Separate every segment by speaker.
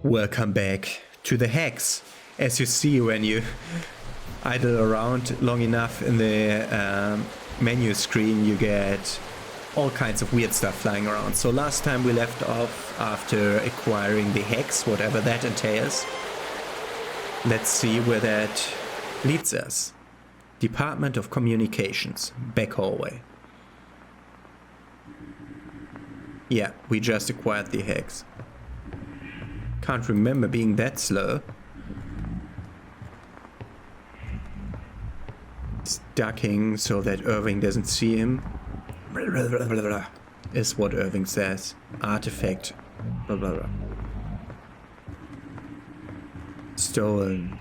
Speaker 1: Welcome back to the hacks. As you see, when you idle around long enough in the menu screen, you get all kinds of weird stuff flying around. So last time we left off after acquiring the hacks, whatever that entails. Let's see where that leads us. Department of Communications, back hallway. Yeah, we just acquired the hacks. Can't remember being that slow. He's ducking so that Irving doesn't see him. Is what Irving says. Artifact. Blah, blah, blah. Stolen.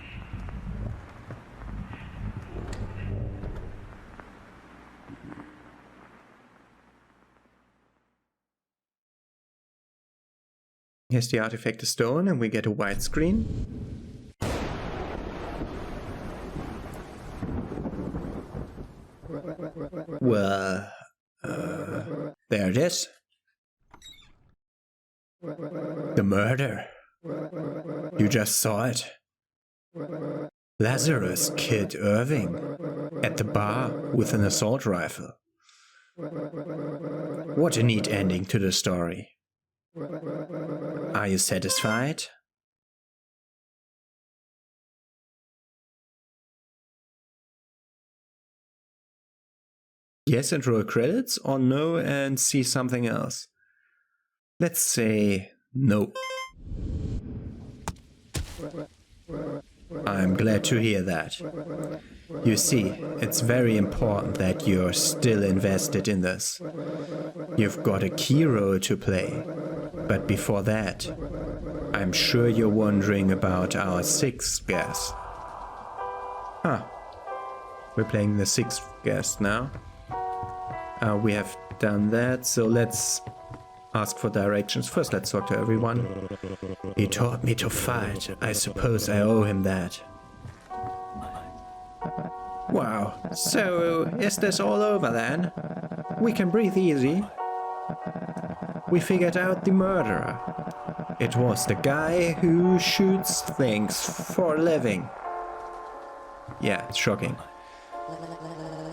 Speaker 1: Yes, the artifact is stolen and we get a white screen. Well, there it is. The murder. You just saw it. Lazarus killed Irving at the bar with an assault rifle. What a neat ending to the story. Are you satisfied? Yes and roll credits, or no and see something else? Let's say no. I'm glad to hear that. You see, it's very important that you're still invested in this. You've got a key role to play. But before that, I'm sure you're wondering about our sixth guest. Huh. We're playing the sixth guest now. We have done that, so let's ask for directions. First, let's talk to everyone. He taught me to fight. I suppose I owe him that. Wow, so is this all over then? We can breathe easy. We figured out the murderer. It was the guy who shoots things for a living. Yeah, it's shocking.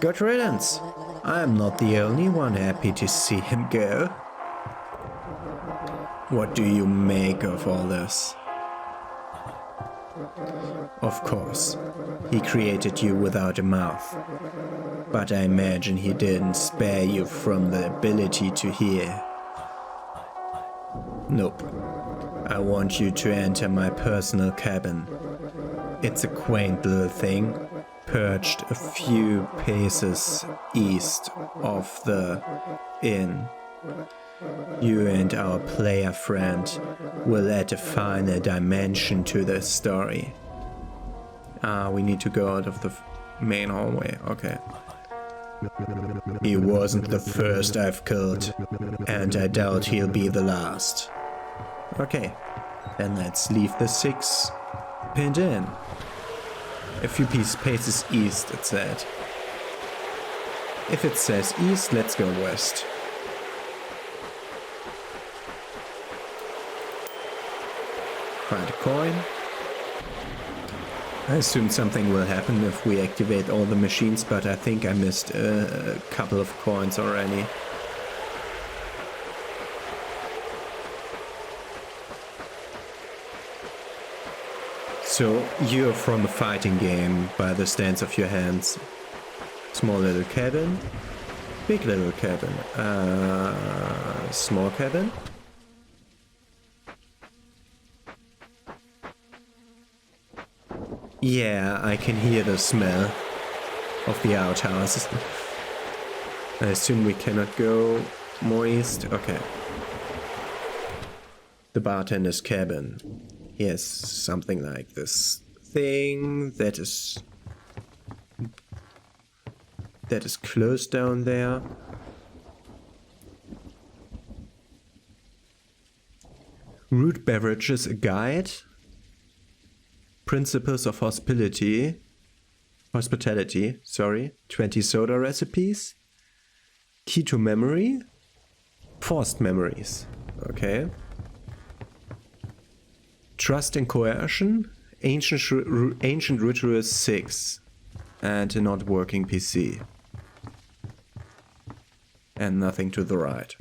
Speaker 1: Good riddance. I'm not the only one happy to see him go. What do you make of all this? Of course, he created you without a mouth. But I imagine he didn't spare you from the ability to hear. Nope. I want you to enter my personal cabin. It's a quaint little thing, perched a few paces east of the inn. You and our player friend will add a final dimension to the story. We need to go out of the main hallway. Okay. He wasn't the first I've killed, and I doubt he'll be the last. Okay, then let's leave the Six Pint Inn. A few paces east, it said. If it says east, let's go west. Find a coin. I assume something will happen if we activate all the machines, but I think I missed a couple of coins already. So, you're from a fighting game by the stance of your hands. Small little cabin, big little cabin, small cabin. Yeah, I can hear the smell of the outhouses. I assume we cannot go more east. Okay. The bartender's cabin. Yes, something like this thing that is closed down there. Root beverages, a guide. Principles of hospitality, 20 soda recipes. Key to memory, forced memories. Okay. Trust and Coercion, Ancient Rituals 6, and a not working PC. And nothing to the right.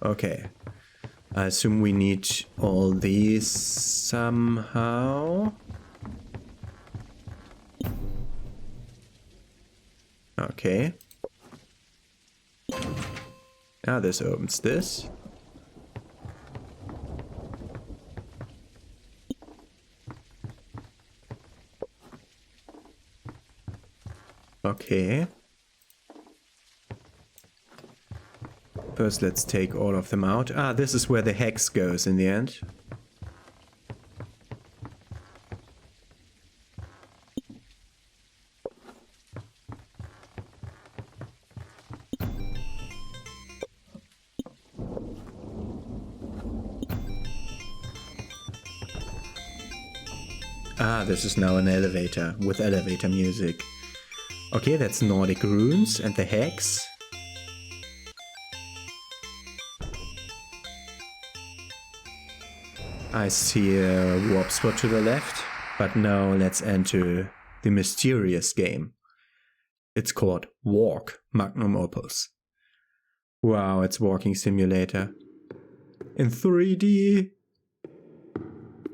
Speaker 1: Okay. I assume we need all these somehow. Okay. Now this opens this. Okay. First, let's take all of them out. Ah, this is where the hex goes in the end. Ah, this is now an elevator with elevator music. Okay, that's Nordic runes and the hex. I see a warp spot to the left, but now let's enter the mysterious game. It's called Walk, Magnum Opus. Wow, it's walking simulator. In 3D.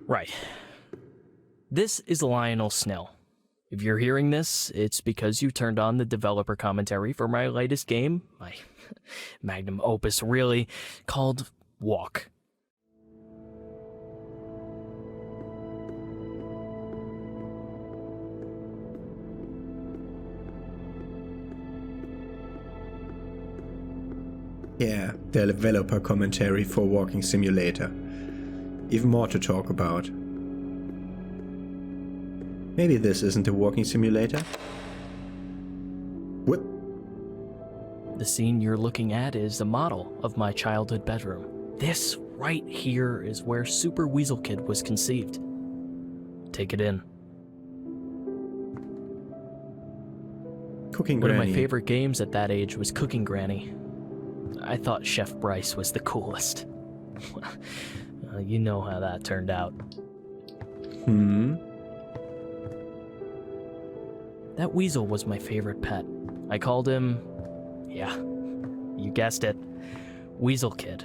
Speaker 2: Right. This is Lionel Snell. If you're hearing this, it's because you turned on the developer commentary for my latest game, my Magnum Opus really, called Walk.
Speaker 1: Yeah, the developer commentary for Walking Simulator. Even more to talk about. Maybe this isn't a walking simulator? What?
Speaker 2: The scene you're looking at is a model of my childhood bedroom. This right here is where Super Weasel Kid was conceived. Take it in.
Speaker 1: Cooking
Speaker 2: One
Speaker 1: Granny.
Speaker 2: of my favorite games at that age was Cooking Granny. I thought Chef Bryce was the coolest. You know how that turned out. That weasel was my favorite pet. I called him, yeah, you guessed it, Weasel Kid.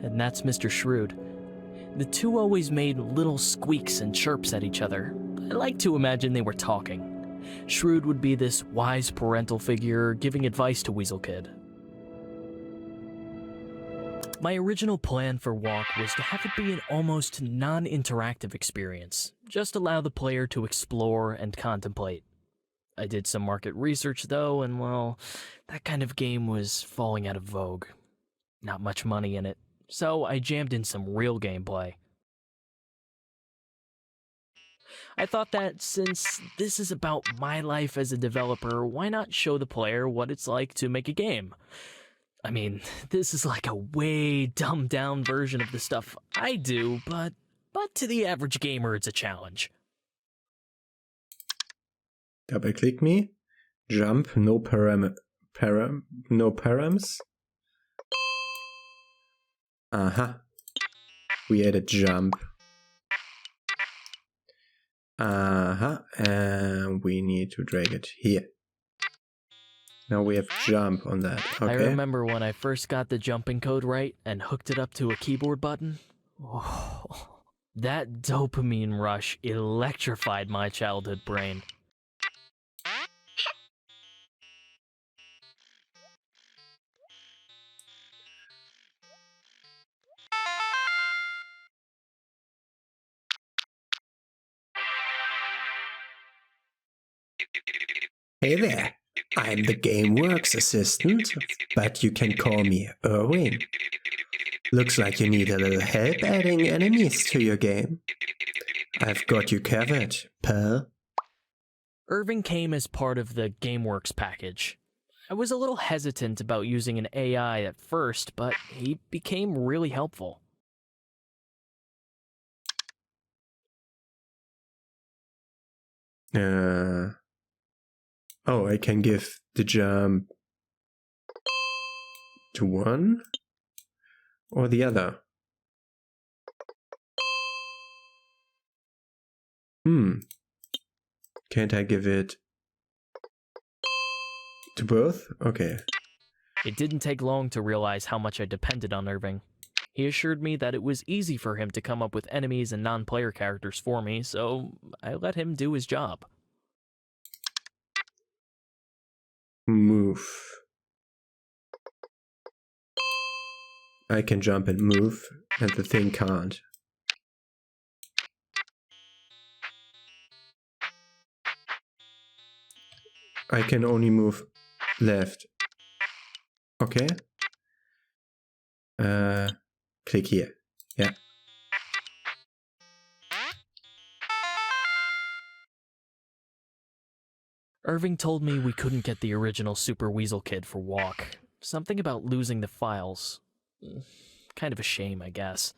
Speaker 2: And that's Mr. Shrewd. The two always made little squeaks and chirps at each other. I like to imagine they were talking. Shrewd would be this wise parental figure giving advice to Weasel Kid. My original plan for Walk was to have it be an almost non-interactive experience, just allow the player to explore and contemplate. I did some market research though, and well, that kind of game was falling out of vogue. Not much money in it, so I jammed in some real gameplay. I thought that since this is about my life as a developer, why not show the player what it's like to make a game? I mean, this is like a way dumbed down version of the stuff I do, but to the average gamer it's a challenge.
Speaker 1: Double click me. Jump, no params. Uh-huh. We added jump. Uh-huh. And we need to drag it here. Now we have jump on that. Okay.
Speaker 2: I remember when I first got the jumping code right and hooked it up to a keyboard button. Oh, that dopamine rush electrified my childhood brain.
Speaker 1: Hey there. I'm the GameWorks assistant, but you can call me Erwin. Looks like you need a little help adding enemies to your game. I've got you covered, pal.
Speaker 2: Irving came as part of the GameWorks package. I was a little hesitant about using an AI at first, but he became really helpful.
Speaker 1: Oh, I can give the jump to one or the other. Can't I give it to both? Okay.
Speaker 2: It didn't take long to realize how much I depended on Irving. He assured me that it was easy for him to come up with enemies and non-player characters for me, so I let him do his job.
Speaker 1: Move. I can jump and move, and the thing can't. I can only move left. Okay. Click here. Yeah.
Speaker 2: Irving told me we couldn't get the original Super Weasel Kid for Walk. Something about losing the files. Kind of a shame, I guess.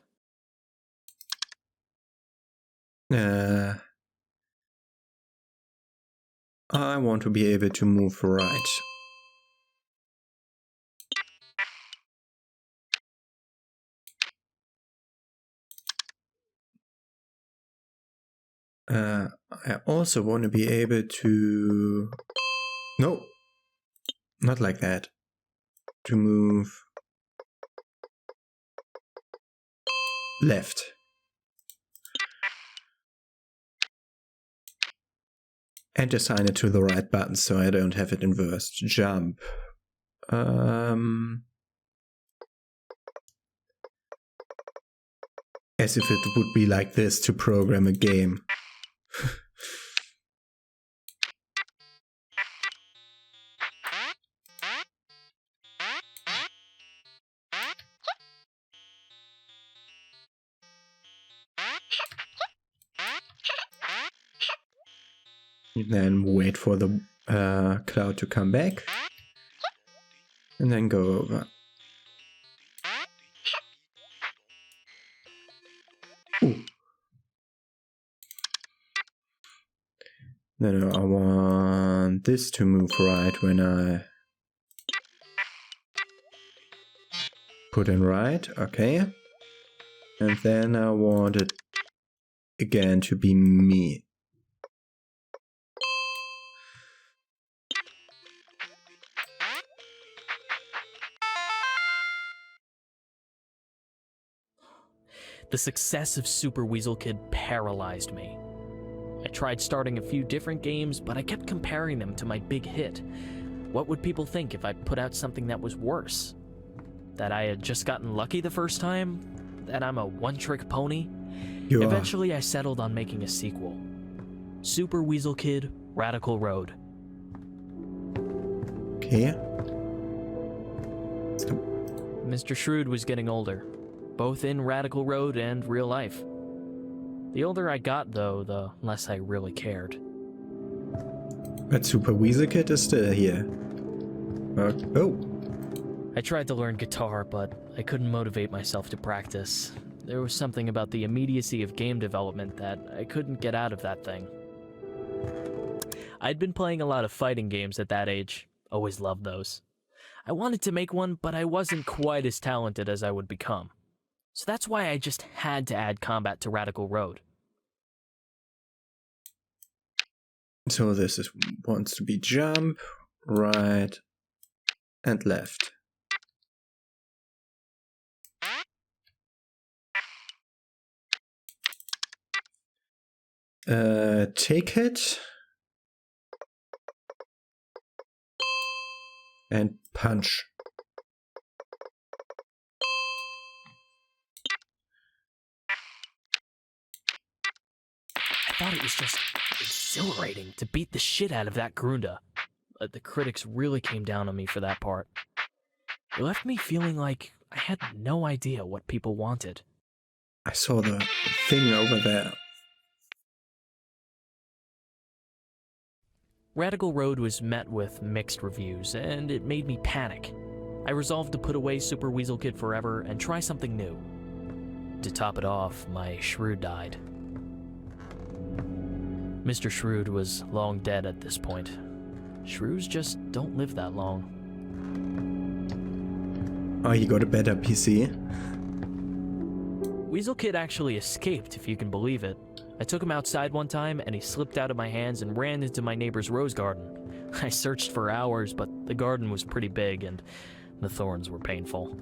Speaker 1: I want to be able to move right. I also want to be able to... No, not like that. To move left. And assign it to the right button so I don't have it inversed. Jump. As if it would be like this to program a game. Then wait for the cloud to come back. And then go over. Ooh. Then I want this to move right when I put in right. Okay. And then I want it again to be me.
Speaker 2: The success of Super Weasel Kid paralyzed me. I tried starting a few different games, but I kept comparing them to my big hit. What would people think if I put out something that was worse? That I had just gotten lucky the first time? That I'm a one-trick pony? Eventually, I settled on making a sequel. Super Weasel Kid, Radical Road.
Speaker 1: Okay.
Speaker 2: Mr. Shrewd was getting older, both in Radical Road and real life. The older I got, though, the less I really cared.
Speaker 1: But Super Weasel Kid is still here. Oh.
Speaker 2: I tried to learn guitar, but I couldn't motivate myself to practice. There was something about the immediacy of game development that I couldn't get out of that thing. I'd been playing a lot of fighting games at that age. Always loved those. I wanted to make one, but I wasn't quite as talented as I would become. So that's why I just had to add combat to Radical Road.
Speaker 1: So this is wants to be jump, right, and left. Take it and punch.
Speaker 2: I thought it was just exhilarating to beat the shit out of that Grunda. But the critics really came down on me for that part. It left me feeling like I had no idea what people wanted.
Speaker 1: I saw the thing over there.
Speaker 2: Radical Road was met with mixed reviews, and it made me panic. I resolved to put away Super Weasel Kid forever and try something new. To top it off, my Shrew died. Mr. Shrewd was long dead at this point. Shrews just don't live that long.
Speaker 1: Oh, you got a better PC?
Speaker 2: Weasel Kid actually escaped, if you can believe it. I took him outside one time and he slipped out of my hands and ran into my neighbor's rose garden. I searched for hours, but the garden was pretty big and the thorns were painful.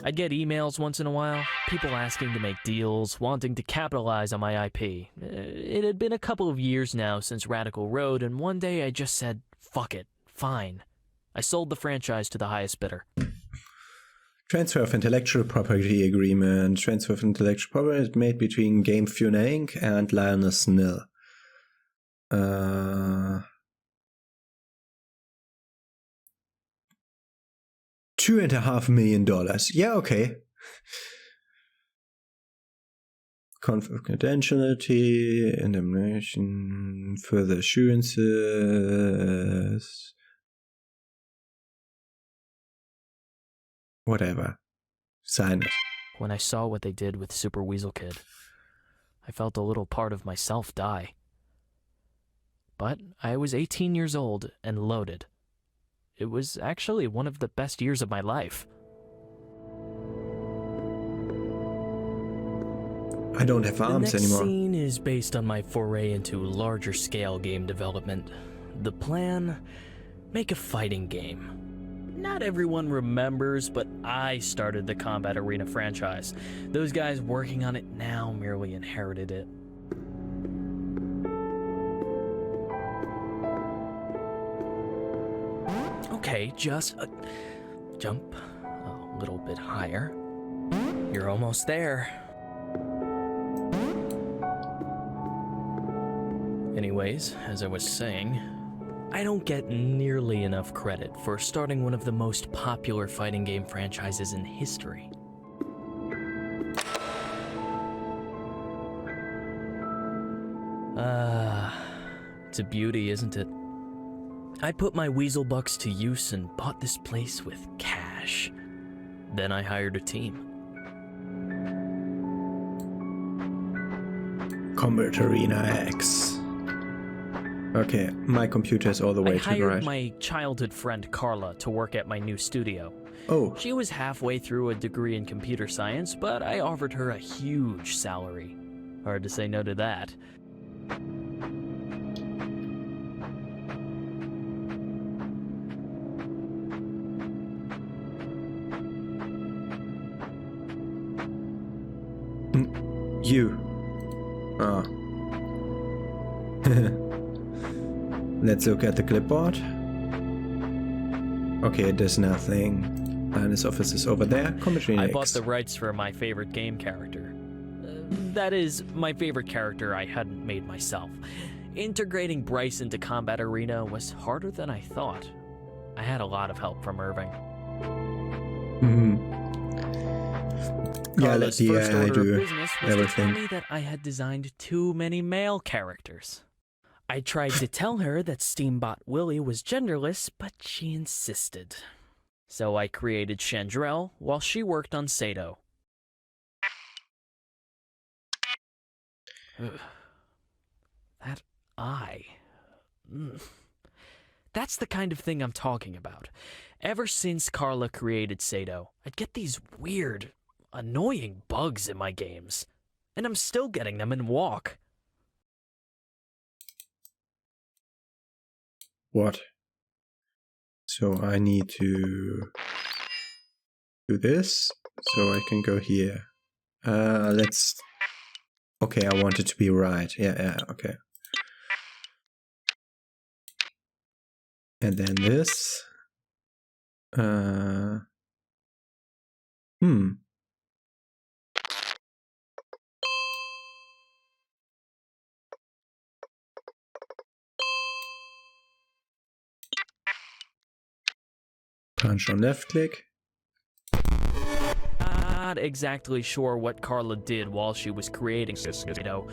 Speaker 2: I'd get emails once in a while, people asking to make deals, wanting to capitalize on my IP. It had been a couple of years now since Radical Road, and one day I just said, fuck it, fine. I sold the franchise to the highest bidder.
Speaker 1: Transfer of intellectual property agreement. Transfer of intellectual property is made between Game Funa Inc. and Lioness Nil. $2.5 million. Yeah, okay. Confidentiality, indemnification, further assurances. Whatever. Sign it.
Speaker 2: When I saw what they did with Super Weasel Kid, I felt a little part of myself die. But I was 18 years old and loaded. It was actually one of the best years of my life.
Speaker 1: I don't have arms anymore.
Speaker 2: The next scene is based on my foray into larger scale game development. The plan? Make a fighting game. Not everyone remembers, but I started the Combat Arena franchise. Those guys working on it now merely inherited it. Okay, just jump a little bit higher. You're almost there. Anyways, as I was saying, I don't get nearly enough credit for starting one of the most popular fighting game franchises in history. It's a beauty, isn't it? I put my weasel bucks to use and bought this place with cash. Then I hired a team.
Speaker 1: Combat Arena X. Okay, my computer is all the way to the right.
Speaker 2: I hired my childhood friend Carla to work at my new studio.
Speaker 1: Oh.
Speaker 2: She was halfway through a degree in computer science, but I offered her a huge salary. Hard to say no to that.
Speaker 1: You. Ah. Let's look at the clipboard. Okay, there's nothing. And his office is over there.
Speaker 2: I bought the rights for my favorite game character. That is, my favorite character I hadn't made myself. Integrating Bryce into Combat Arena was harder than I thought. I had a lot of help from Irving.
Speaker 1: Yeah, let's see. I do everything.
Speaker 2: To tell me that I had designed too many male characters. I tried to tell her that Steambot Willie was genderless, but she insisted. So I created Chandrell while she worked on Sato. That eye. That's the kind of thing I'm talking about. Ever since Carla created Sato, I'd get these weird, annoying bugs in my games. And I'm still getting them in Walk.
Speaker 1: What? So I need to do this, so I can go here. Let's... Okay, I want it to be right. Yeah, okay. And then this. Punch on left click.
Speaker 2: Not exactly sure what Carla did while she was creating Sato.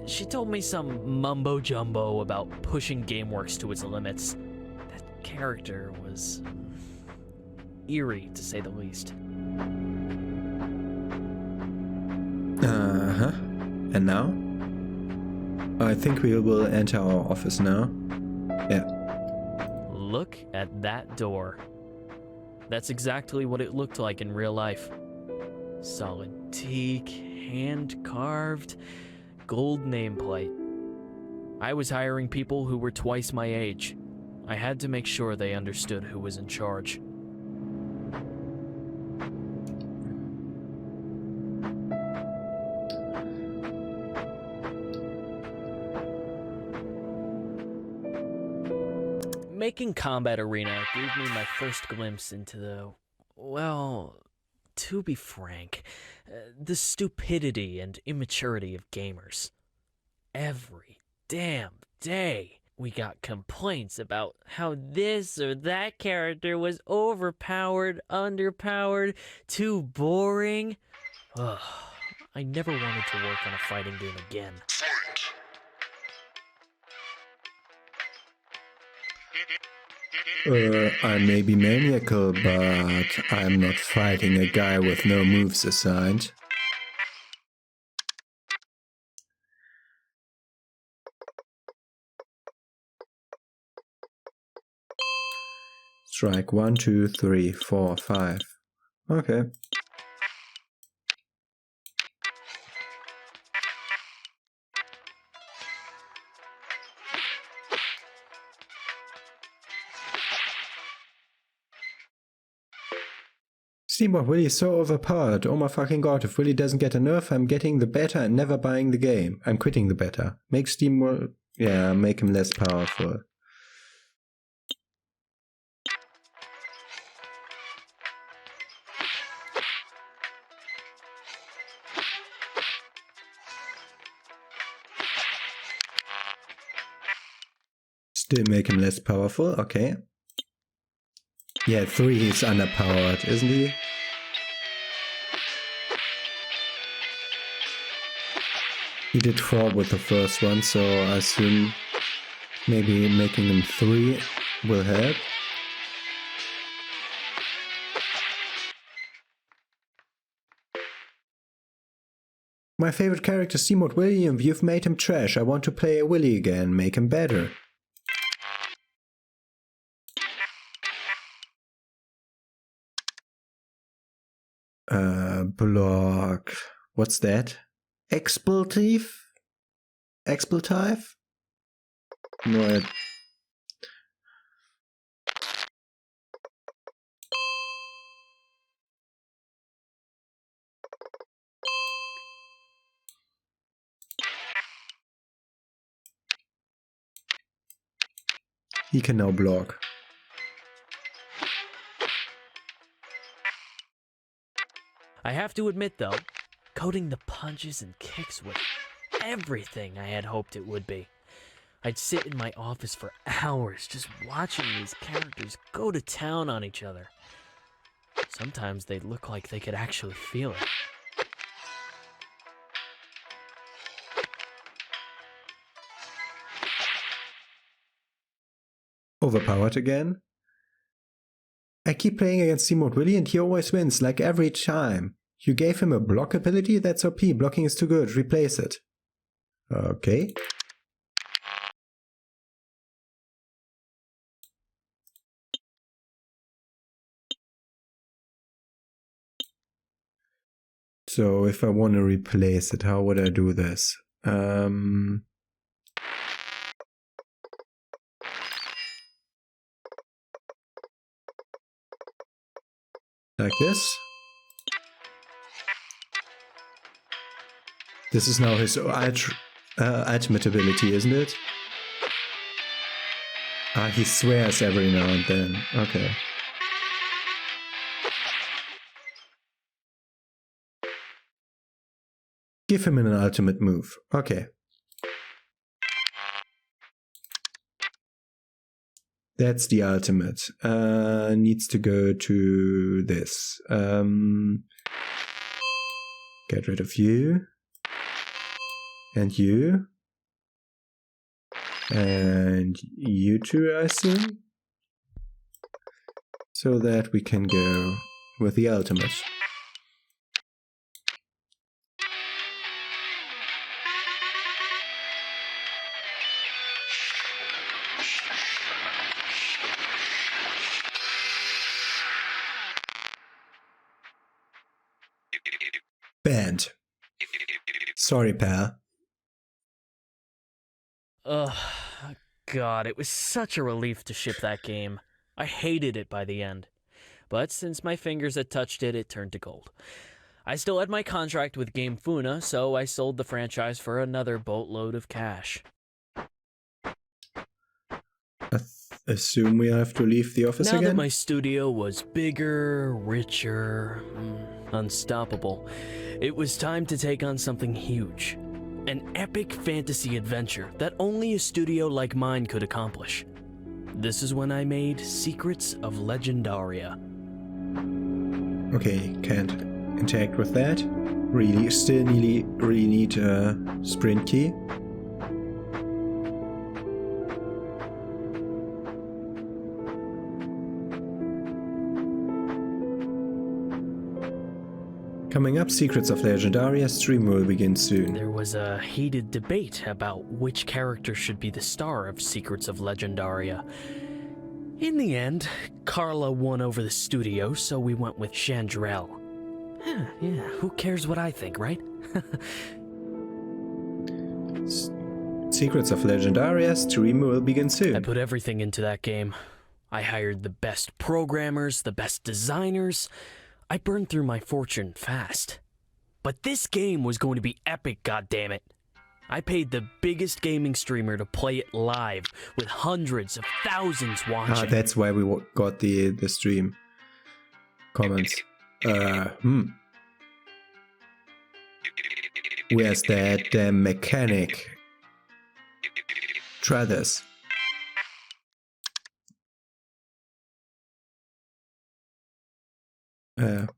Speaker 2: She told me some mumbo-jumbo about pushing GameWorks to its limits. That character was eerie, to say the least.
Speaker 1: And now? I think we will enter our office now. Yeah.
Speaker 2: Look at that door. That's exactly what it looked like in real life. Solid teak, hand-carved, gold nameplate. I was hiring people who were twice my age. I had to make sure they understood who was in charge. Making Combat Arena gave me my first glimpse into well, to be frank, the stupidity and immaturity of gamers. Every damn day, we got complaints about how this or that character was overpowered, underpowered, too boring. Ugh, I never wanted to work on a fighting game again.
Speaker 1: I may be maniacal, but I'm not fighting a guy with no moves assigned. Strike 1, 2, 3, 4, 5. Okay. Steamboat Willy is so overpowered. Oh my fucking god, if Willy doesn't get a nerf, I'm getting the beta and never buying the game. I'm quitting the beta. Make Steamboat... yeah, make him less powerful. Still make him less powerful, okay. Yeah, 3 he's underpowered, isn't he? He did 4 with the first one, so I assume maybe making him 3 will help. My favorite character is Steamboat William. You've made him trash. I want to play a Willy again. Make him better. Block. What's that? Expletive? Expletive? No, he can now block.
Speaker 2: I have to admit, though, coding the punches and kicks was everything I had hoped it would be. I'd sit in my office for hours just watching these characters go to town on each other. Sometimes they'd look like they could actually feel it.
Speaker 1: Overpowered again? I keep playing against Steamboat Willy and he always wins, like every time. You gave him a block ability? That's OP. Blocking is too good. Replace it. Okay. So if I want to replace it, how would I do this? Like this. This is now his ultimate ability, isn't it? Ah, he swears every now and then. Okay. Give him an ultimate move. Okay. That's the ultimate. Needs to go to this. Get rid of you. And you. And you two, I assume. So that we can go with the ultimate. Banned. Sorry, pal.
Speaker 2: Ugh, God, it was such a relief to ship that game. I hated it by the end. But since my fingers had touched it, it turned to gold. I still had my contract with Game Funa, so I sold the franchise for another boatload of cash.
Speaker 1: Assume we have to leave the office
Speaker 2: Now
Speaker 1: again?
Speaker 2: that my studio was bigger, richer, unstoppable, it was time to take on something huge. An epic fantasy adventure that only a studio like mine could accomplish. This is when I made Secrets of Legendaria.
Speaker 1: Okay, can't interact with that. Still really need a sprint key. Coming up, Secrets of Legendaria stream will begin soon.
Speaker 2: There was a heated debate about which character should be the star of Secrets of Legendaria. In the end, Carla won over the studio, so we went with Chandrel. Yeah, who cares what I think, right?
Speaker 1: Secrets of Legendaria stream will begin soon.
Speaker 2: I put everything into that game. I hired the best programmers, the best designers. I burned through my fortune fast. But this game was going to be epic, goddammit. I paid the biggest gaming streamer to play it live, with hundreds of thousands watching.
Speaker 1: That's why we got the stream comments. Where's that damn mechanic? Try this.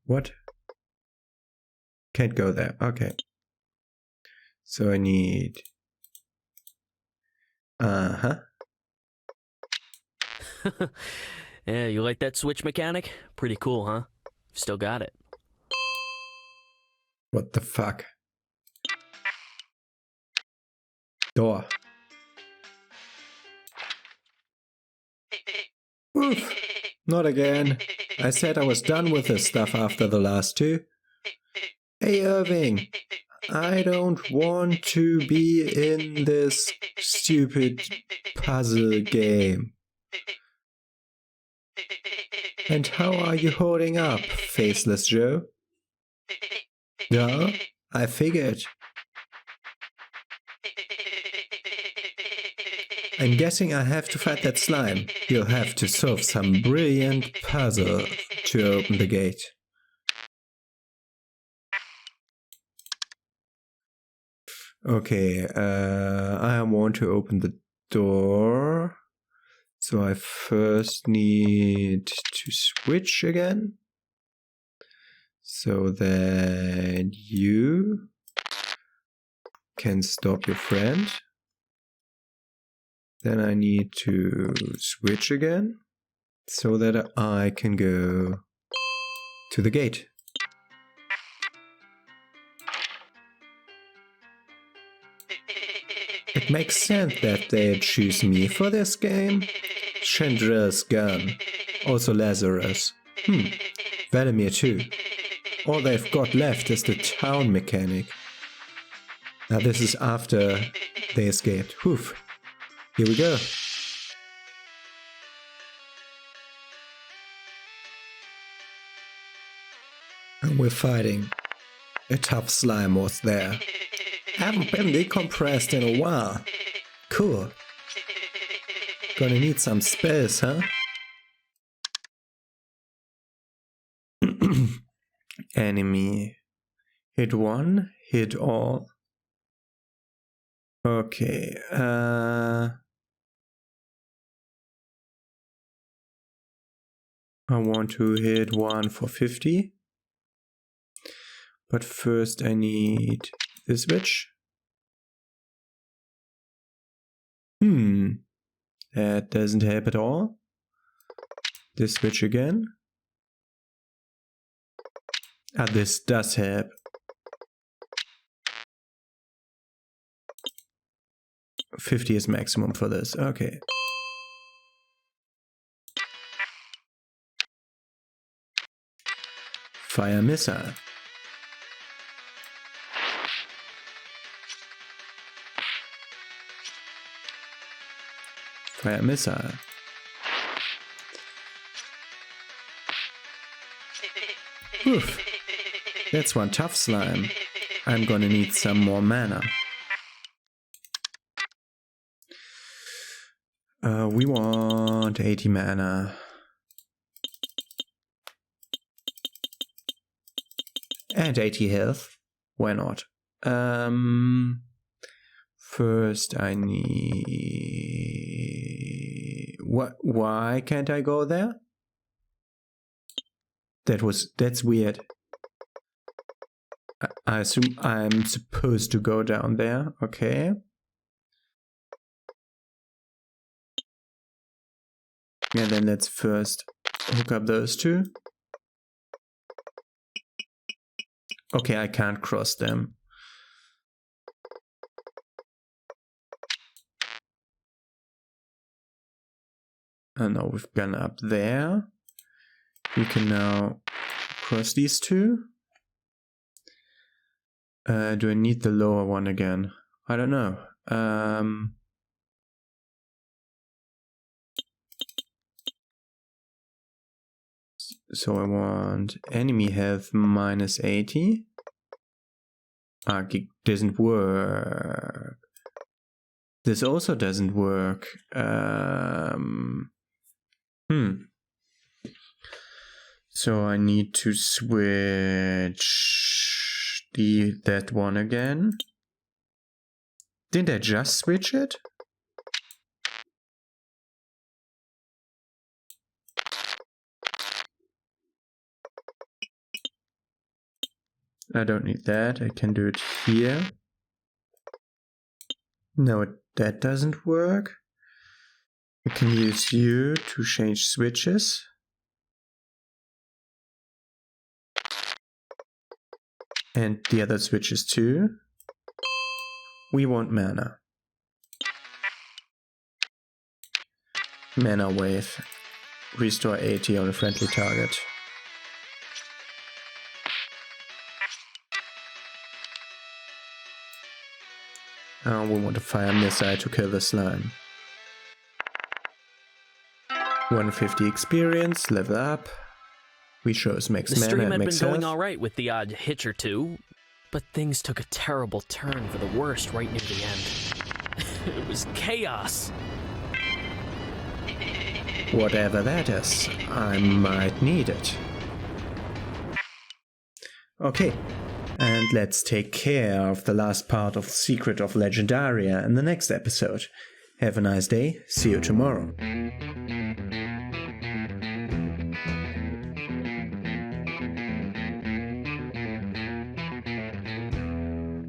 Speaker 1: What? Can't go there. Okay. So I need...
Speaker 2: Yeah, you like that switch mechanic? Pretty cool, huh? Still got it.
Speaker 1: What the fuck? Door. Oof. Not again. I said I was done with this stuff after the last two. Hey Irving, I don't want to be in this stupid puzzle game. And how are you holding up, Faceless Joe? Yeah, I figured. I'm guessing I have to fight that slime. You'll have to solve some brilliant puzzle to open the gate. Okay, I want to open the door. So I first need to switch again. So that you can stop your friend. Then I need to switch again so that I can go to the gate. It makes sense that they choose me for this game. Chandra's gun. Also Lazarus. Valimir too. All they've got left is the town mechanic. Now this is after they escaped. Oof. Here we go. And we're fighting. A tough slime was there. Haven't been decompressed in a while. Cool. Gonna need some space, huh? Enemy. Hit one, hit all. Okay, I want to hit one for 50. But first I need this switch. That doesn't help at all. This switch again. This does help. $50 is maximum for this. Okay. Fire missile. Fire missile. Oof. That's one tough slime. I'm gonna need some more mana. We want 80 mana. And 80 health. Why not? First I need... Why can't I go there? That's weird. I assume I'm supposed to go down there. Okay. Yeah, then let's first hook up those two. Okay, I can't cross them. And now we've gone up there. We can now cross these two. Do I need the lower one again? I don't know. So I want enemy health minus 80. It doesn't work. This also doesn't work. So I need to switch that one again. Didn't I just switch it? I don't need that. I can do it here. No, that doesn't work. I can use you to change switches. And the other switches too. We want mana. Mana wave. Restore 80 on a friendly target. We want to fire a missile to kill the slime. 150 experience, level up. We chose max
Speaker 2: The
Speaker 1: mana
Speaker 2: stream
Speaker 1: and
Speaker 2: had
Speaker 1: max
Speaker 2: been going
Speaker 1: health.
Speaker 2: alright with the odd hitch or two, but things took a terrible turn for the worst right near the end. It was chaos.
Speaker 1: Whatever that is, I might need it. Okay, and let's take care of the last part of Secret of Legendaria in the next episode. Have a nice day, see you tomorrow.